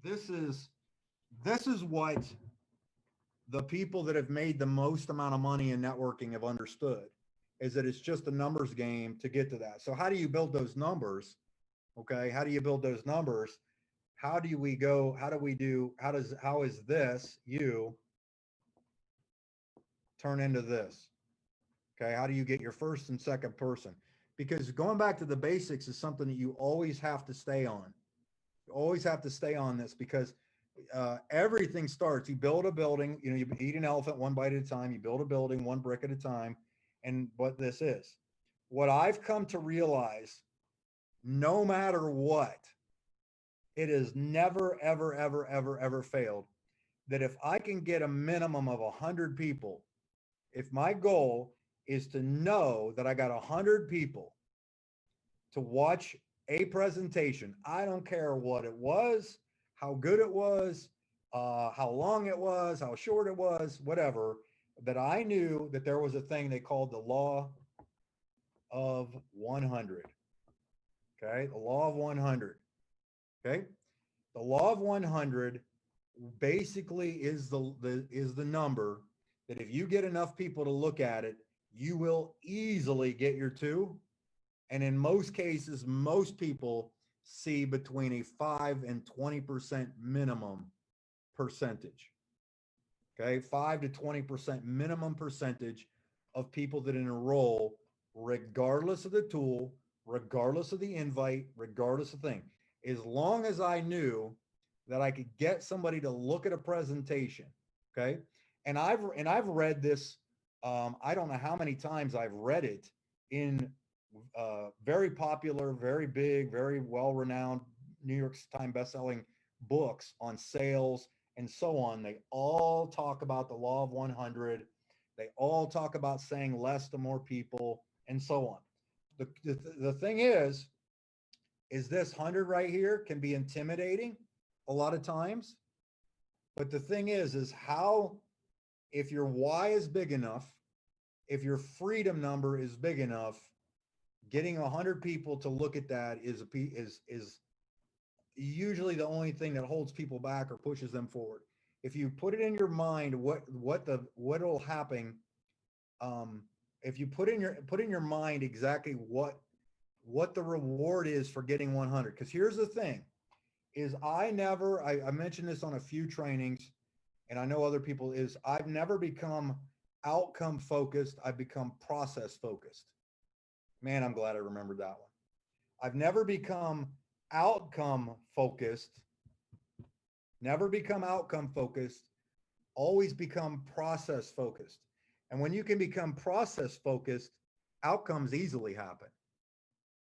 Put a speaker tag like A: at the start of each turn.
A: this is this is what the people that have made the most amount of money in networking have understood, is that it's just a numbers game to get to that. So how do you build those numbers? Okay, how do you build those numbers? How do we go? How do we do? How is this you turn into this? Okay, how do you get your first and second person? Because going back to the basics is something that you always have to stay on. You always have to stay on this because everything starts. You build a building, you know, you eat an elephant one bite at a time. You build a building one brick at a time. And what this is, what I've come to realize, no matter what, it has never, ever, ever, ever, ever failed that if I can get a minimum of 100 people, if my goal is to know that I got 100 people to watch a presentation, I don't care what it was, how good it was, how long it was, how short it was, whatever, that I knew that there was a thing they called the law of 100. Okay, the law of 100. Okay, the law of 100 basically is the number that if you get enough people to look at it, you will easily get your two. And in most cases, most people see between a 5 and 20% minimum percentage. Okay, 5 to 20% minimum percentage of people that enroll, regardless of the tool, regardless of the invite, regardless of thing. As long as I knew that I could get somebody to look at a presentation, okay? And I've read this. I don't know how many times I've read it in very popular, very big, very well-renowned New York Times best-selling books on sales and so on. They all talk about the law of 100. They all talk about saying less to more people and so on. The thing is this 100 right here can be intimidating a lot of times. But the thing is how, if your why is big enough, if your freedom number is big enough, getting 100 people to look at that is usually the only thing that holds people back or pushes them forward. If you put it in your mind what'll happen, if you put in your mind exactly what the reward is for getting 100. Because here's the thing, is I mentioned this on a few trainings, and I know other people, is I've never become outcome focused. I've become process focused. Man, I'm glad I remembered that one. I've never become outcome focused, always become process focused. And when you can become process focused, outcomes easily happen.